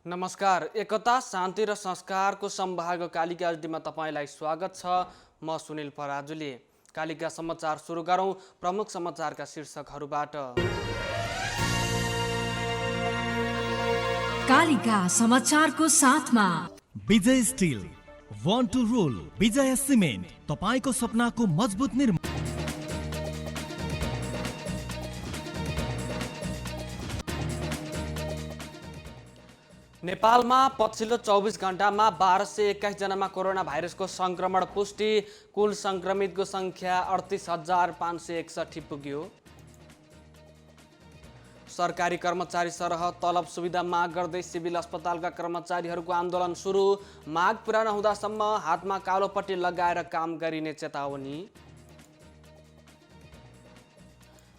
नमस्कार। एकता, शान्ति र संस्कारको सम्भाग कालिका एचडीमा तपाईँलाई स्वागत छ। म सुनिल पराजुली। कालिका समाचार सुरु गरौँ प्रमुख समाचारका शीर्षकहरूबाट। कालिका समाचारको साथमा विजय स्टिल, वान टू रोल, विजय सिमेन्ट, तपाईको सपनाको मजबुत निर्माण। नेपालमा पछिल्लो 24 घण्टामा 1221 जनामा कोरोना भाइरसको संक्रमण पुष्टि। कुल संक्रमितको संख्या 38,561 पुग्यो। सरकारी कर्मचारी सरह तलब सुविधा माग गर्दै सिभिल अस्पतालका कर्मचारीहरूको आन्दोलन सुरु। माग पुरा नहुँदासम्म हातमा कालोपट्टी लगाएर काम गरिने चेतावनी।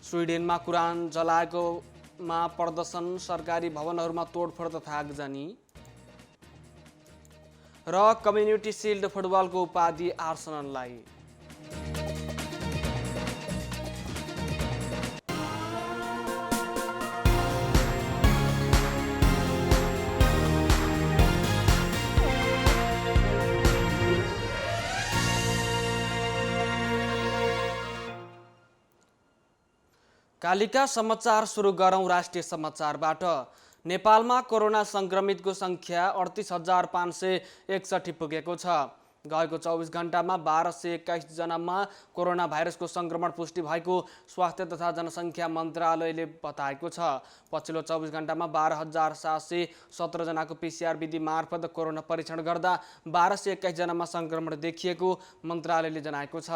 स्विडेनमा कुरान जलाएकोमा प्रदर्शन, सरकारी भवनहरूमा तोडफोड तथा आगजनी। र कम्युनिटी सिल्ड फुटबलको उपाधि आर्सेनललाई। कालिका समाचार सुरु गरौँ राष्ट्रिय समाचारबाट। नेपालमा कोरोना संक्रमितको संख्या 38,561 पुगेको छ। गएको 24 घण्टामा 1221 जनामा कोरोना भाइरसको संक्रमण पुष्टि भएको स्वास्थ्य तथा जनसङ्ख्या मन्त्रालयले बताएको छ। पछिल्लो 24 घण्टामा 12,717 जनाको PCR विधि मार्फत कोरोना परीक्षण गर्दा 1221 जनामा संक्रमण देखिएको मन्त्रालयले जनाएको छ।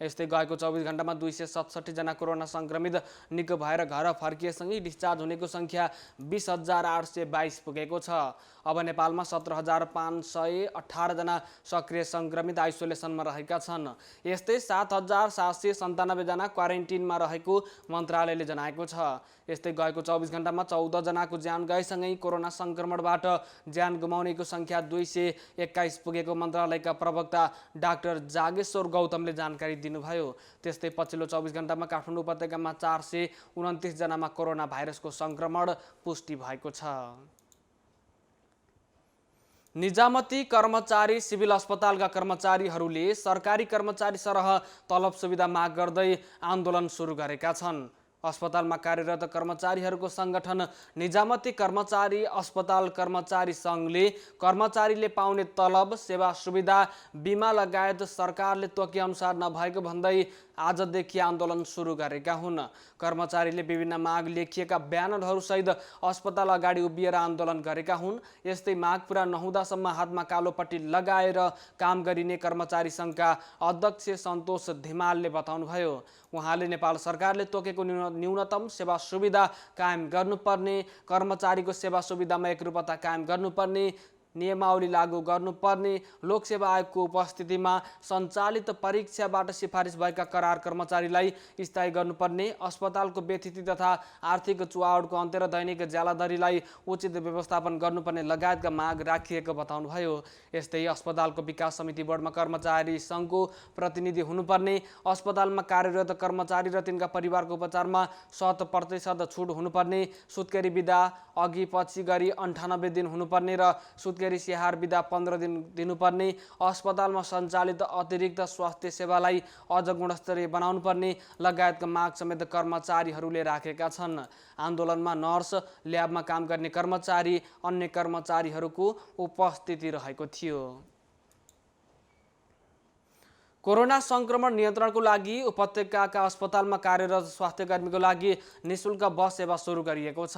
यस्तै गएको 24 घण्टामा 267 जना कोरोना संक्रमित निको भएर घर फर्किएसँगै डिस्चार्ज हुनेको संख्या 20,822 पुगेको छ। अब नेपालमा 17,518 जना सक्रिय संक्रमित आइसोलेसनमा रहेका छन्। यस्तै 7,797 जना क्वारेन्टिनमा रहेको मन्त्रालयले जनाएको छ। यस्तै गएको 24 घण्टामा 14 जनाको ज्यान गएसँगै कोरोना संक्रमणबाट ज्यान गुमाउनेको संख्या 221 पुगेको मन्त्रालयका प्रवक्ता डाक्टर जागेश्वर गौतमले जानकारी दिनुभयो। त्यस्तै पछिल्लो 24 घण्टामा काठमाडौँ उपत्यकामा 429 जनामा कोरोना भाइरसको संक्रमण पुष्टि भएको छ। निजामती कर्मचारी सिभिल अस्पतालका कर्मचारीहरूले सरकारी कर्मचारी सरह तलब सुविधा माग गर्दै आन्दोलन सुरु गरेका छन्। अस्पतालमा कार्यरत कर्मचारीहरूको संगठन निजामती कर्मचारी अस्पताल कर्मचारी सङ्घले कर्मचारीले पाउने तलब, सेवा सुविधा, बिमा लगायत सरकारले तोकेअनुसार नभएको भन्दै आजदेखि आन्दोलन सुरु गरेका हुन्। कर्मचारीले विभिन्न माग लेखिएका ब्यानरहरूसहित अस्पताल अगाडि उभिएर आन्दोलन गरेका हुन्। यस्तै माग पुरा नहुँदासम्म हातमा कालोपट्टी लगाएर काम गरिने कर्मचारी सङ्घका अध्यक्ष सन्तोष धिमालले बताउनुभयो। उहाँले नेपाल सरकारले तोकेको न्यूनतम सेवा सुविधा कायम गर्नुपर्ने, कर्मचारीको सेवा सुविधामा एकरूपता कायम गर्नुपर्ने, नियमावली लागू गर्नुपर्ने, लोकसेवा आयोगको उपस्थितिमा सञ्चालित परीक्षाबाट सिफारिस भएका करार कर्मचारीलाई स्थायी गर्नुपर्ने, अस्पतालको व्यथिति तथा आर्थिक चुहावटको अन्त्य र दैनिक ज्यालाधरीलाई उचित व्यवस्थापन गर्नुपर्ने लगायतका माग राखिएको बताउनुभयो। यस्तै अस्पतालको विकास समिति बोर्डमा कर्मचारी सङ्घको प्रतिनिधि हुनुपर्ने, अस्पतालमा कार्यरत कर्मचारी र तिनका परिवारको उपचारमा 100% छुट हुनुपर्ने, सुत्केरी बिदा अघि पछि गरी 98 दिन हुनुपर्ने र सुत्केरी स्याहार बिदा 15 दिन दिनुपर्ने, अस्पतालमा सञ्चालित अतिरिक्त स्वास्थ्य सेवालाई अझ गुणस्तरीय बनाउनुपर्ने लगायतका माग समेत कर्मचारीहरूले राखेका छन्। आन्दोलनमा नर्स, ल्याबमा काम गर्ने कर्मचारी, अन्य कर्मचारीहरूको उपस्थिति रहेको थियो। कोरोना संक्रमण नियन्त्रणको लागि उपत्यकाका अस्पतालमा कार्यरत स्वास्थ्यकर्मीको लागि निःशुल्क बस सेवा सुरु गरिएको छ।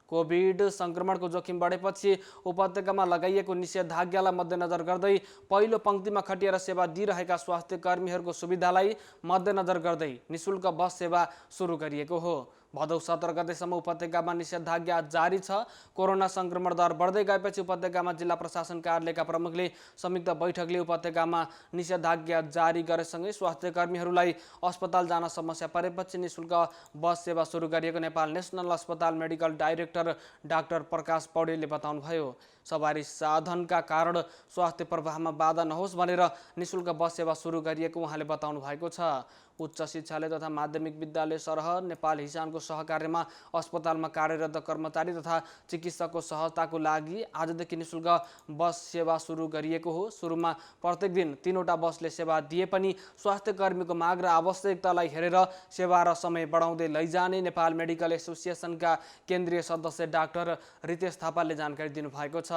कोभिड संक्रमणको जोखिम बढेपछि उपत्यकामा लगाइएको निषेधाज्ञालाई मध्यनजर गर्दै पहिलो पङ्क्तिमा खटिएर सेवा दिइरहेका स्वास्थ्य कर्मीहरूको सुविधालाई मध्यनजर गर्दै निःशुल्क बस सेवा सुरु गरिएको हो। भदौ 17 गतेसम्म उपत्यकामा निषेधाज्ञा जारी छ। कोरोना संक्रमण दर बढ्दै गएपछि उपत्यकामा जिल्ला प्रशासन कार्यालयका प्रमुखले संयुक्त बैठकले उपत्यकामा निषेधाज्ञा जारी गरेसँगै स्वास्थ्य कर्मीहरूलाई अस्पताल जान समस्या परेपछि निःशुल्क बस सेवा सुरु गरिएको नेपाल नेसनल अस्पताल मेडिकल डाइरेक्टर डाक्टर प्रकाश पौडेलले बताउनुभयो। सवारी साधनका कारण स्वास्थ्य प्रवाहमा बाधा नहोस् भनेर निःशुल्क बस सेवा सुरु गरिएको उहाँले बताउनु भएको छ। उच्च शिक्षालय तथा माध्यमिक विद्यालय सरह नेपाल हिसानको सहकार्यमा अस्पतालमा कार्यरत कर्मचारी तथा चिकित्सकको सहजताको लागि आजदेखि निःशुल्क बस सेवा सुरु गरिएको हो। सुरुमा प्रत्येक दिन 3वटा बसले सेवा दिए पनि स्वास्थ्य कर्मीको माग र आवश्यकतालाई हेरेर सेवा र समय बढाउँदै लैजाने नेपाल मेडिकल एसोसिएसनका केन्द्रीय सदस्य डाक्टर रितेश थापाले जानकारी दिनुभएको छ।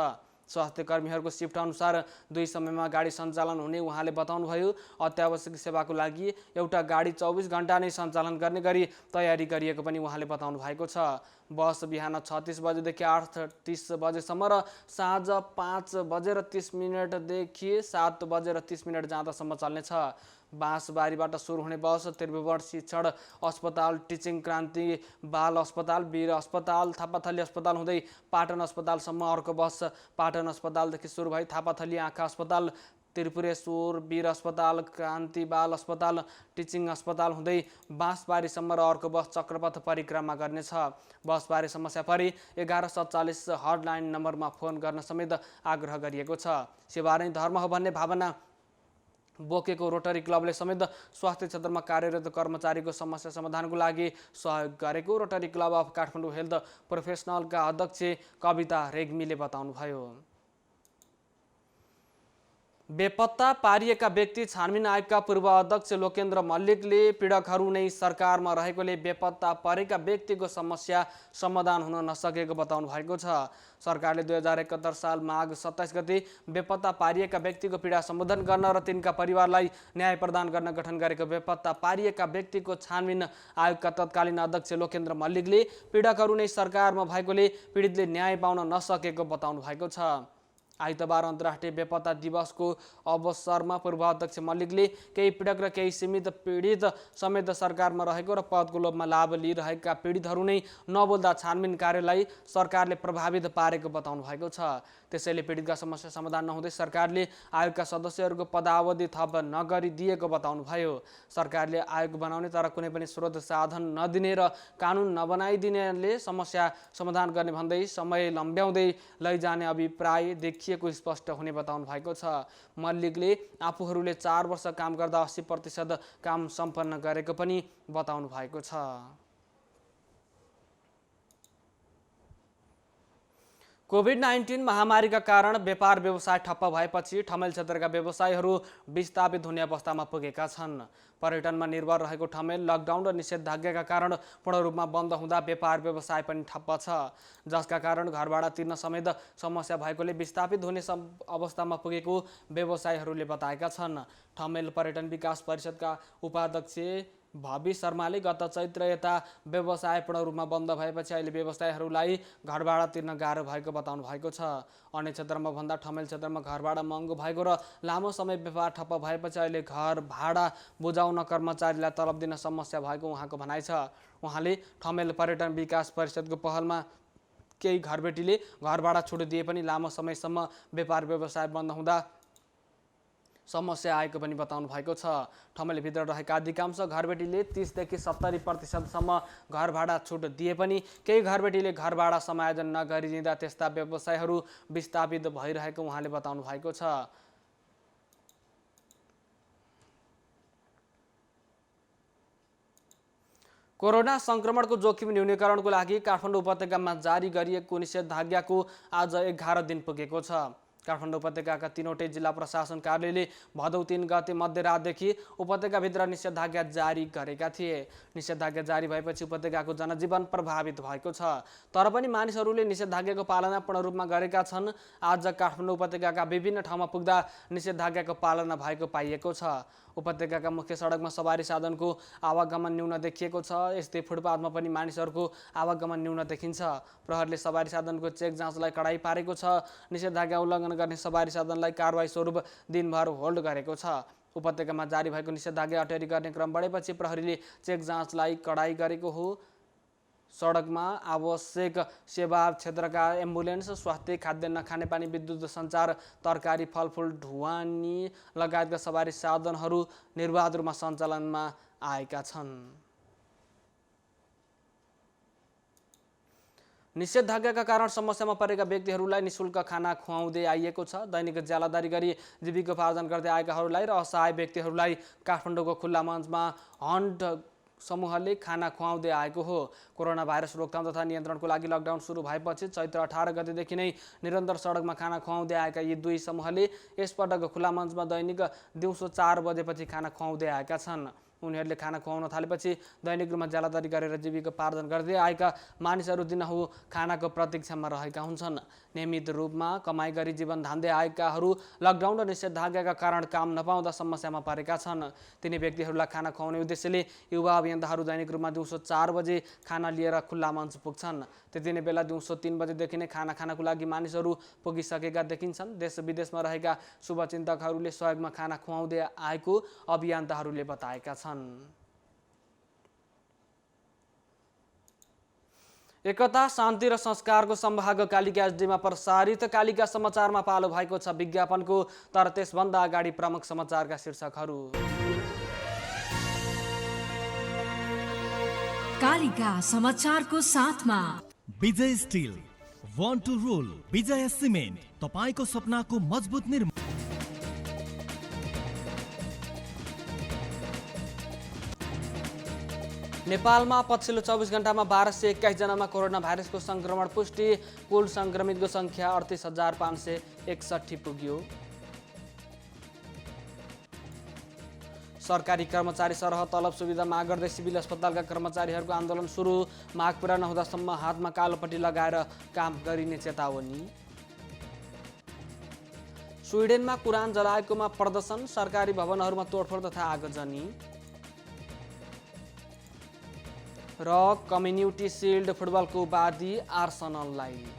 स्वास्थ्य कर्मीहरूको शिफ्ट अनुसार 2 समयमा गाडी सञ्चालन हुने उहाँले बताउनुभयो। अत्यावश्यक सेवाको लागि एउटा गाडी 24 घण्टा नै सञ्चालन गर्ने गरी तयारी गरिएको पनि उहाँले बताउनु भएको छ। बस बिहान 36 बजेदेखि 8:30 बजेसम्म र साँझ 5:30 देखि 7:30 जाँदासम्म चल्नेछ। बाँसबारीबाट सुरु हुने बस त्रिभुवन शिक्षण अस्पताल, टिचिङ क्रान्ति बाल अस्पताल, वीर अस्पताल, थापाथली अस्पताल हुँदै पाटन अस्पतालसम्म। अर्को बस पाटन अस्पतालदेखि सुरु भई थापाथली आँखा अस्पताल, त्रिपुरेश्वर वीर अस्पताल, क्रान्ति बाल अस्पताल, टिचिङ अस्पताल हुँदै बाँसबारीसम्म र अर्को बस चक्रपथ परिक्रमा गर्नेछ। बसबारे समस्या परि 1147 हटलाइन नम्बरमा फोन गर्न समेत आग्रह गरिएको छ। सेवा नै धर्म हो भन्ने भावना बोकेको रोटरी क्लबले समेत स्वास्थ्य क्षेत्रमा कार्यरत कर्मचारीको समस्या समाधानको लागि सहयोग गरेको rotary club of Kathmandu health प्रोफेसनलका अध्यक्ष कविता रेग्मीले बताउनुभयो। बेपत्ता पारिएका व्यक्ति छानबिन आयोगका पूर्व अध्यक्ष लोकेन्द्र मल्लिकले पीडकहरू नै सरकारमा रहेकोले बेपत्ता परेका व्यक्तिको समस्या समाधान हुन नसकेको बताउनु भएको छ। सरकारले 2071 साल माघ 27 गते बेपत्ता पारिएका व्यक्तिको पीडा सम्बोधन गर्न र तिनका परिवारलाई न्याय प्रदान गर्न गठन गरेको बेपत्ता पारिएका व्यक्तिको छानबिन आयोगका तत्कालीन अध्यक्ष लोकेन्द्र मल्लिकले पीडकहरू नै सरकारमा भएकोले पीडितले न्याय पाउन नसकेको बताउनु भएको छ। आइतबार अन्तर्राष्ट्रिय बेपत्ता दिवसको अवसरमा पूर्व अध्यक्ष मल्लिकले केही पीडक र केही सीमित पीडित समेत सरकारमा रहेको र पदको लोभमा लाभ लिइरहेका पीडितहरू नै नबोल्दा छानबिन कार्यलाई सरकारले प्रभावित पारेको बताउनु भएको छ। त्यसैले पीडितका समस्या समाधान नहुँदै सरकारले आयोगका सदस्यहरूको पदावधि थप नगरिदिएको बताउनुभयो। सरकारले आयोग बनाउने तर कुनै पनि स्रोत साधन नदिने र कानुन नबनाइदिनेले समस्या समाधान गर्ने भन्दै समय लम्ब्याउँदै लैजाने अभिप्राय देखिएको स्पष्ट हुने बताउनु भएको छ। मल्लिकले आफूहरूले 4 वर्ष काम गर्दा 80% काम सम्पन्न गरेको पनि बताउनु भएको छ। कोभिड-19 महामारीका कारण व्यापार व्यवसाय ठप्प भएपछि ठमेल क्षेत्रका व्यवसायीहरू विस्थापित हुने अवस्थामा पुगेका छन्। पर्यटनमा निर्भर रहेको ठमेल लकडाउन र निषेधाज्ञाका कारण पूर्ण रूपमा बन्द हुँदा व्यापार व्यवसाय पनि ठप्प छ, जसका कारण घरभाडा तिर्न समेत समस्या भएकोले विस्थापित हुने अवस्थामा पुगेको व्यवसायीहरूले बताएका छन्। ठमेल पर्यटन विकास परिषदका उपाध्यक्ष भवि शर्माले गत चैत्र यता व्यवसाय पूर्ण रूपमा बन्द भएपछि अहिले व्यवसायीहरूलाई घरभाडा तिर्न गाह्रो भएको बताउनु भएको छ। अन्य क्षेत्रमा भन्दा ठमेल क्षेत्रमा घरभाडा महँगो भएको र लामो समय व्यापार ठप्प भएपछि अहिले घर भाडा बुझाउन कर्मचारीलाई तलब दिन समस्या भएको उहाँको भनाइ छ। उहाँले ठमेल पर्यटन विकास परिषदको पहलमा केही घरबेटीले घरभाडा छुट दिए पनि लामो समयसम्म व्यापार व्यवसाय बन्द हुँदा समस्या आएको पनि बताउनु भएको छ। ठमेलभित्र रहेका अधिकांश घरबेटीले 30 देखि 70% घर भाडा छुट दिए पनि केही घरबेटीले घर भाडा समायोजन नगरिदिँदा त्यस्ता व्यवसायहरू विस्थापित भइरहेको उहाँले बताउनु भएको छ। कोरोना संक्रमणको जोखिम न्यूनीकरणको लागि काठमाडौँ उपत्यकामा जारी गरिएको निषेधाज्ञाको आज 11 दिन पुगेको छ। काठमाडौँ उपत्यकाका 3वटै जिल्ला प्रशासन कार्यालयले भदौ 3 गते मध्यरातदेखि उपत्यकाभित्र निषेधाज्ञा जारी गरेका थिए। निषेधाज्ञा जारी भएपछि उपत्यकाको जनजीवन प्रभावित भएको छ, तर पनि मानिसहरूले निषेधाज्ञाको पालना पूर्ण रूपमा गरेका छन्। आज काठमाडौँ उपत्यकाका विभिन्न ठाउँमा पुग्दा निषेधाज्ञाको पालना भएको पाइएको छ। उपत्यकाका मुख्य सडकमा सवारी साधनको आवागमन न्यून देखिएको छ। यस्तै फुटपाथमा पनि मानिसहरूको आवागमन न्यून देखिन्छ। प्रहरीले सवारी साधनको चेक जाँचलाई कडाई पारेको छ। निषेधाज्ञा उल्लङ्घन गर्ने सवारी साधनलाई कारवाही स्वरूप दिनभर होल्ड गरेको छ। उपत्यकामा जारी भएको निषेधाज्ञा अटेरी गर्ने क्रम बढेपछि प्रहरीले चेक जाँचलाई कडाई गरेको हो। सडकमा आवश्यक सेवा क्षेत्रका एम्बुलेन्स, स्वास्थ्य, खाद्यान्न, खानेपानी, विद्युत, सञ्चार, तरकारी, फलफुल, ढुवानी लगायतका सवारी साधनहरू निर्बाध रूपमा सञ्चालनमा आएका छन्। निषेधाज्ञाका कारण समस्यामा परेका व्यक्तिहरूलाई निशुल्क खाना खुवाउँदै आइएको छ। दैनिक ज्यालादारी गरी जीविकोपार्जन गर्दै आएकाहरूलाई र असहाय व्यक्तिहरूलाई काठमाडौँको खुल्ला मञ्चमा हन्ट समूहले खाना खुवाउँदै आएको हो। कोरोना भाइरस रोकथाम तथा नियन्त्रणको लागि लकडाउन सुरु भएपछि चैत्र 18 गतेदेखि नै निरन्तर सडकमा खाना खुवाउँदै आएका यी दुई समूहले यसपटक खुल्ला मञ्चमा दैनिक दिउँसो 4 बजेपछि खाना खुवाउँदै आएका छन्। उनीहरूले खाना खुवाउन थालेपछि दैनिक रूपमा ज्यालादारी गरेर जीविकोपार्जन गर्दै आएका मानिसहरू दिनहुँ खानाको प्रतीक्षामा रहेका हुन्छन्। नियमित रूपमा कमाइ गरी जीवन धान्दै आएकाहरू लकडाउन र निषेधाज्ञाका कारण काम नपाउँदा समस्यामा परेका छन्। तिनी व्यक्तिहरूलाई खाना खुवाउने उद्देश्यले युवा अभियन्ताहरू दैनिक रूपमा दिउँसो 4 बजे खाना लिएर खुल्ला मञ्च पुग्छन्। त्यति नै बेला दिउँसो 3 बजेदेखि नै खाना खानको लागि मानिसहरू पुगिसकेका देखिन्छन्। देश विदेशमा रहेका शुभचिन्तकहरूले सहयोगमा खाना खुवाउँदै आएको अभियन्ताहरूले बताएका छन्। एकता, शान्ति र संस्कारको सम्भाग कालिका एसडीमा प्रसारित कालिका समाचारमा पालो भएको छ विज्ञापनको। तर त्यसभन्दा अगाडि प्रमुख समाचारका शीर्षकहरू। कालिका समाचारको साथमा विजय स्टिल, वान टू रोल, विजय सिमेन्ट, तपाईको सपनाको मजबुत निर्माण। नेपालमा पछिल्लो 24 घण्टामा 1221 जनामा कोरोना भाइरसको संक्रमण पुष्टि। कुल संक्रमितको संख्या 38,561 पुग्यो। सरकारी कर्मचारी सरह तलब सुविधा माग गर्दै सिभिल अस्पतालका कर्मचारीहरूको आन्दोलन सुरु। माग पुरा नहुँदासम्म हातमा कालोपट्टि लगाएर काम गरिने चेतावनी। स्विडेनमा कुरान जलाएकोमा प्रदर्शन। सरकारी भवनहरूमा तोडफोड तथा आगजनी। र कम्युनिटी सिल्ड फुटबलको उपाधि आर्सेनललाई।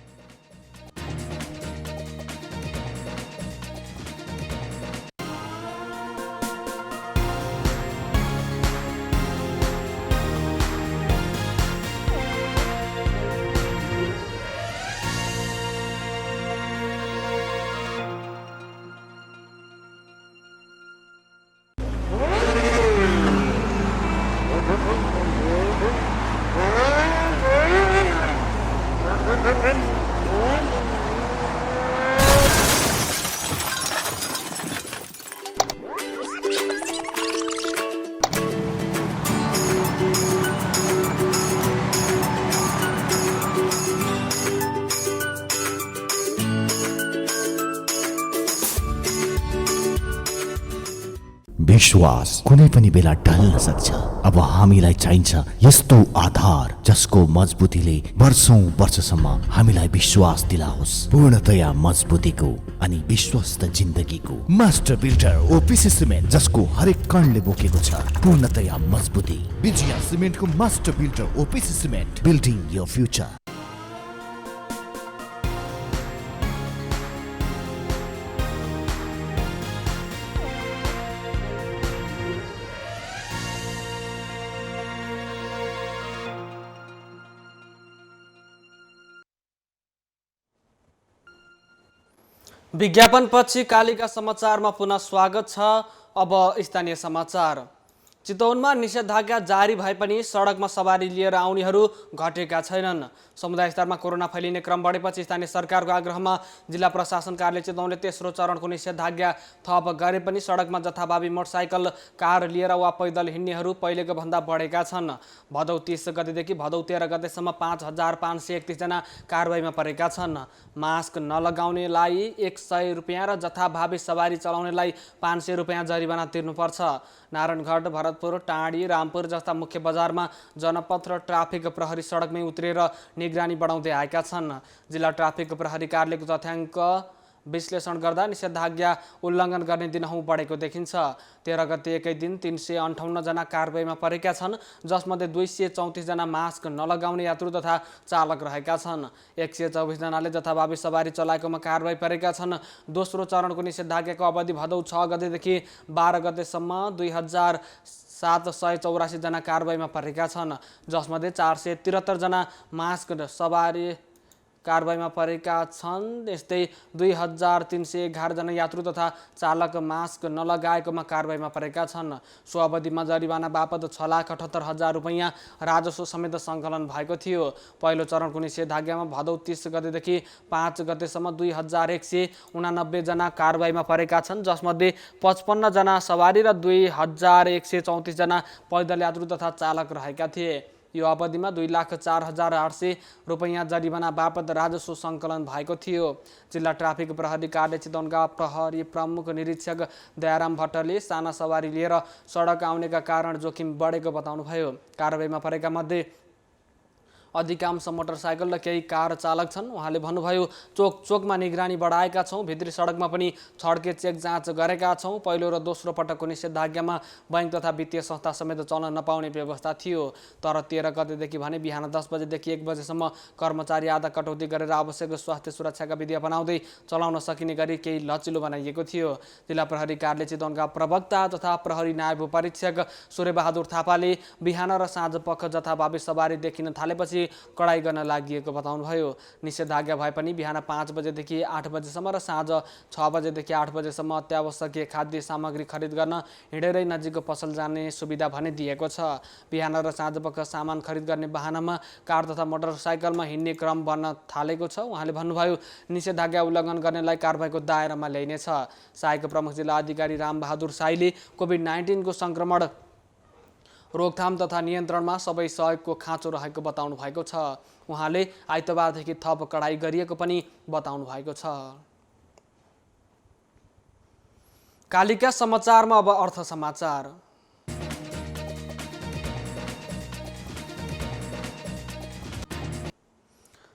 विश्वास कुनै पनि बेला ढल्न सक्छ। अब हामीलाई चाहिन्छ यस्तो आधार जसको मजबुतीले वर्षौं वर्षसम्म हामीलाई विश्वास दिलाओस्। पूर्णतया मजबुतीको अनि विश्वस्त जिन्दगीको मास्टर बिल्डर ओपिसी सिमेन्ट, जसको हरेक कणले बोकेको छ पूर्णतया मजबुती। विजय सिमेन्टको master builder OPC cement, building your future. विज्ञापनपछि कालिका समाचारमा पुनः स्वागत छ। अब स्थानीय समाचार। चितवनमा निषेधाज्ञा जारी भए पनि सडकमा सवारी लिएर आउनेहरू घटेका छैनन्। समुदाय स्तरमा कोरोना फैलिने क्रम बढेपछि स्थानीय सरकारको आग्रहमा जिल्ला प्रशासन कार्यालय चितवनले तेस्रो चरणको निषेधाज्ञा थप गरे पनि सडकमा जथाभावी मोटरसाइकल, कार लिएर वा पैदल हिँड्नेहरू पहिलेको भन्दा बढेका छन्। भदौ 30 गतेदेखि भदौ 13 गतेसम्म 5,531 जना कारबाहीमा परेका छन्। मास्क नलगाउनेलाई 100 रुपियाँ र जथाभावी सवारी चलाउनेलाई 500 रुपियाँ जरिवाना तिर्नुपर्छ। नारायणघाट, भरतपुर, टाँडी, रामपुर जस्ता मुख्य बजारमा जनपथ र ट्राफिक प्रहरी सडकमै उत्रेर निगरानी बढाउँदै आएका छन्। जिल्ला ट्राफिक प्रहरी कार्यालयको तथ्याङ्क विश्लेषण गर्दा निषेधाज्ञा उल्लङ्घन गर्ने दिनहुँ बढेको देखिन्छ। 13 गते एकै दिन 358 जना कारबाहीमा परेका छन्, जसमध्ये 234 जना मास्क नलगाउने यात्रु तथा चालक रहेका छन्। 124 जनाले जथाभावी सवारी चलाएकोमा कारबाही परेका छन्। दोस्रो चरणको निषेधाज्ञाको अवधि भदौ 6 गतेदेखि 12 गतेसम्म 2,784 जना कारबाहीमा परेका छन्, जसमध्ये 473 जना मास्क सवारी कारबाहीमा परेका छन्। यस्तै 2311 जना यात्रु तथा चालक मास्क नलगाएकोमा कारबाहीमा परेका छन्। सो अवधिमा जरिवाना बापत 6,78,000 रुपैयाँ राजस्व समेत सङ्कलन भएको थियो। पहिलो चरणको निषेधाज्ञामा भदौ 30 गतेदेखि 5 गतेसम्म 2189 जना कारबाहीमा परेका छन्, जसमध्ये 55 जना सवारी र 2134 जना पैदल यात्रु तथा चालक रहेका थिए। यो अवधिमा 2,04,800 रुपैयाँ जरिवाना बापत राजस्व सङ्कलन भएको थियो। जिल्ला ट्राफिक प्रहरी कार्यालय चितवनका प्रहरी प्रमुख निरीक्षक दयाराम भट्टले साना सवारी लिएर सडक आउनेका कारण जोखिम बढेको बताउनुभयो। कारबाहीमा परेका मध्ये अधिकांश मोटरसाइकल र केही कार चालक छन्। उहाँले भन्नुभयो, चोकमा निगरानी बढाएका छौँ, भित्री सडकमा पनि छड्के चेक जाँच गरेका छौँ। पहिलो र दोस्रो पटकको निषेधाज्ञामा बैंक तथा वित्तीय संस्था समेत चल्न नपाउने व्यवस्था थियो। तर 13 गतेदेखि भने बिहान 10 बजेदेखि 1 बजेसम्म कर्मचारी आधा कटौती गरेर आवश्यक स्वास्थ्य सुरक्षाका विधि अपनाउँदै चलाउन सकिने गरी केही लचिलो बनाइएको थियो। जिल्ला प्रहरी कार्यालय चितवनका प्रवक्ता तथा प्रहरी नायब परीक्षक सूर्यबहादुर थापाले बिहान र साँझ पख जथाभावी सवारी देखिन थालेपछि कडाई गर्न लागि बताउनुभयो। निषेधाज्ञा भए पनि बिहान 5 बजेदेखि 8 बजेसम्म र साँझ 6 बजेदेखि 8 बजेसम्म अत्यावश्यकीय खाद्य सामग्री खरिद गर्न हिँडेरै नजिकको पसल जाने सुविधा भने दिएको छ। बिहान र साँझ पख सामान खरिद गर्ने वाहनमा कार तथा मोटरसाइकलमा हिँड्ने क्रम बन्न थालेको छ। उहाँले भन्नुभयो, निषेधाज्ञा उल्लङ्घन गर्नेलाई कारबाहीको दायरामा ल्याइनेछ। सहायक प्रमुख जिल्ला अधिकारी रामबहादुर साईले कोभिड-19 को सङ्क्रमण रोकथाम तथा नियन्त्रणमा सबै सहयोगको खाँचो रहेको बताउनु भएको छ। उहाँले आइतबारदेखि थप कडाई गरिएको पनि बताउनु भएको छ। कालिका समाचारमा अब अर्थ समाचार।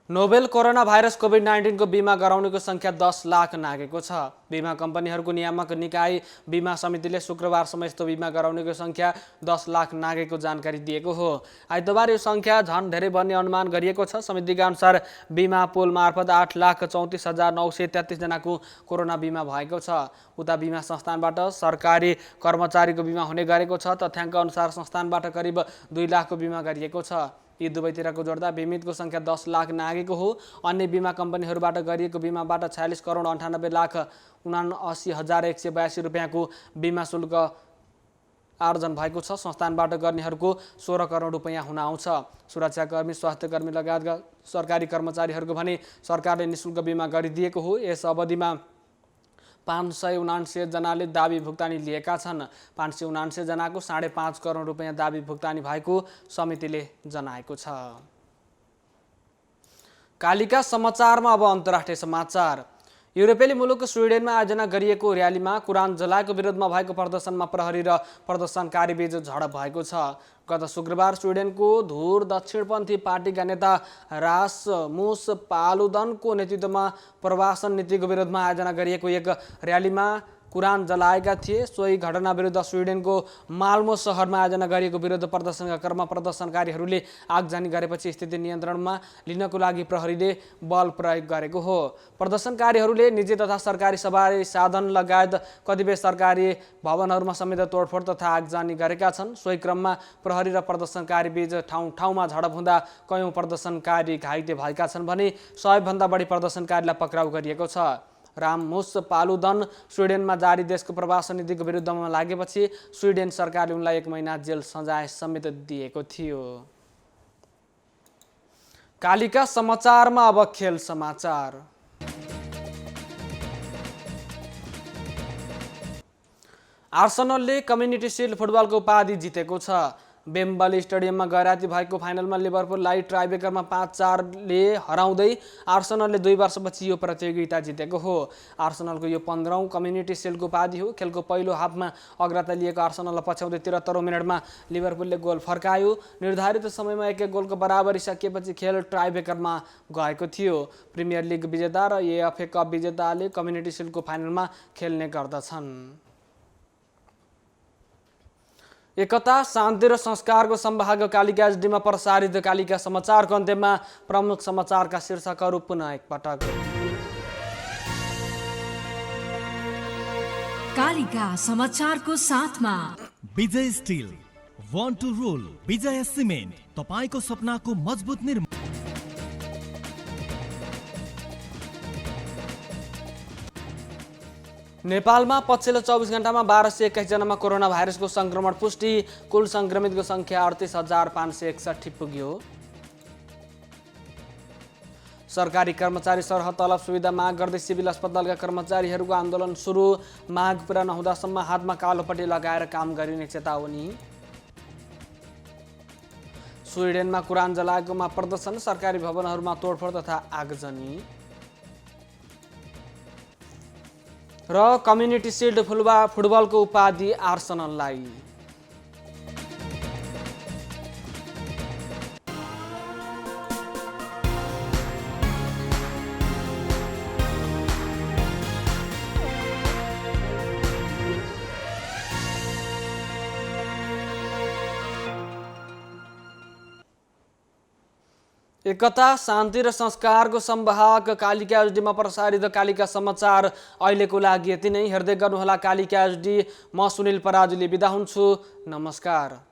नोभेल कोरोना भाइरस कोभिड-19 को बिमा गराउनेको संख्या 10 लाख नागेको छ। बिमा कम्पनीहरूको नियामक निकाय बिमा समितिले शुक्रबारसम्म यस्तो बिमा गराउनेको संख्या 10 लाख नागेको जानकारी दिएको हो। आइतबार यो संख्या झन् धेरै बढ्ने अनुमान गरिएको छ। समितिका अनुसार बिमा पोल मार्फत 8,34,933 जनाको कोरोना बिमा भएको छ। उता बिमा संस्थानबाट सरकारी कर्मचारीको बिमा हुने गरेको छ। तथ्याङ्क अनुसार संस्थानबाट करिब 2 लाखको बिमा गरिएको छ। यी दुवैतिरको जोड्दा बिमितको संख्या 10 लाख नागेको हो। अन्य बिमा कम्पनीहरूबाट गरिएको बिमाबाट 46,98,79,182 रुपियाँको बिमा शुल्क आर्जन भएको छ। संस्थानबाट गर्नेहरूको 16 करोड रुपियाँ हुन आउँछ। सुरक्षाकर्मी, स्वास्थ्यकर्मी लगायतका सरकारी कर्मचारीहरूको भने सरकारले निःशुल्क बिमा गरिदिएको हो। यस अवधिमा 579 जनाले दाबी भुक्तानी लिएका छन्। 579 जनाको 5.5 करोड रुपियाँ दाबी भुक्तानी भएको समितिले जनाएको छ। कालिका समाचारमा अब अन्तर्राष्ट्रिय समाचार। युरोपेली मुलुक स्विडेनमा आयोजना गरिएको र्यालीमा कुरान जलाएको विरोधमा भएको प्रदर्शनमा प्रहरी र प्रदर्शनकारी बीच झडप भएको छ। गत शुक्रबार स्विडेनको धुर दक्षिणपन्थी पार्टीका नेता रासमुस पालुदनको नेतृत्वमा प्रवासन नीतिको विरोधमा आयोजना गरिएको एक र्यालीमा कुरान जलाएका थिए। सोही घटना विरुद्ध स्विडेनको माल्मो सहरमा आयोजना गरिएको विरोध प्रदर्शनका क्रममा प्रदर्शनकारीहरूले आगजनी गरेपछि स्थिति नियन्त्रणमा लिनको लागि प्रहरीले बल प्रयोग गरेको हो। प्रदर्शनकारीहरूले निजी तथा सरकारी सवारी साधन लगायत कतिपय सरकारी भवनहरूमा समेत तोडफोड तथा आगजनी गरेका छन्। सोही क्रममा प्रहरी र प्रदर्शनकारी बीच ठाउँ ठाउँमा झडप हुँदा कयौं प्रदर्शनकारी घाइते भएका छन् भने 100 भन्दा बढी प्रदर्शनकारीलाई पक्राउ गरिएको छ। राममुस पालुदन स्विडेनमा जारी देशको प्रवासन नीतिको विरुद्धमा लागेपछि स्विडेन सरकारले उनलाई 1 महिना जेल सजाय समेत दिएको थियो। कालिका समाचारमा अब खेल समाचार। आर्सेनलले कम्युनिटी शिल्ड फुटबलको उपाधि जितेको छ। बेम्बली स्टेडियममा गैराती भएको फाइनलमा लिभरपुललाई ट्राइब्रेकरमा 5-4 ले हराउँदै आर्सेनलले 2 वर्षपछि यो प्रतियोगिता जितेको हो। आर्सेनलको यो 15औं कम्युनिटी शिल्डको उपाधि हो। खेलको पहिलो हाफमा अग्रता लिएको आर्सेनललाई पछ्याउँदै 73औं मिनेटमा लिभरपुलले गोल फर्कायो। निर्धारित समयमा 1-1 गोलको बराबरी सकिएपछि खेल ट्राइब्रेकरमा गएको थियो। प्रिमियर लिग विजेता र एएफए कप विजेताले कम्युनिटी शिल्डको फाइनलमा खेल्ने गर्दछन्। एकता, शान्ति र संस्कारको सम्भाग कालिका एचडीमा प्रसारित कालिका समाचारको अन्त्यमा प्रमुख समाचारका शीर्षकहरू पुनः एकपटक। कालिका समाचारको साथमा विजय स्टिल, वान टू रोल, विजय सिमेन्ट, तपाईको सपनाको मजबुत निर्माण। नेपालमा पछिल्लो 24 घण्टामा 1221 जनामा कोरोना भाइरसको संक्रमण पुष्टि, कुल संक्रमितको संख्या 38,561 पुग्यो। सरकारी कर्मचारी सरह तलब सुविधा माग गर्दै सिभिल अस्पतालका कर्मचारीहरूको आन्दोलन सुरु, माग पुरा नहुँदासम्म हातमा कालोपट्टि लगाएर काम गरिने चेतावनी। स्विडेनमा कुरान जलाएकोमा प्रदर्शन, सरकारी भवनहरूमा तोडफोड तथा आगजनी। र कम्युनिटी सिल्ड फुटबलको उपाधि आर्सेनललाई। एकता, शान्ति र संस्कारको संवाहक कालिका एचडीमा प्रसारित कालिका समाचार अहिलेको लागि यति नै। हेर्दै गर्नुहोला कालिका एचडी। म सुनिल पराजुली बिदा हुन्छु। नमस्कार।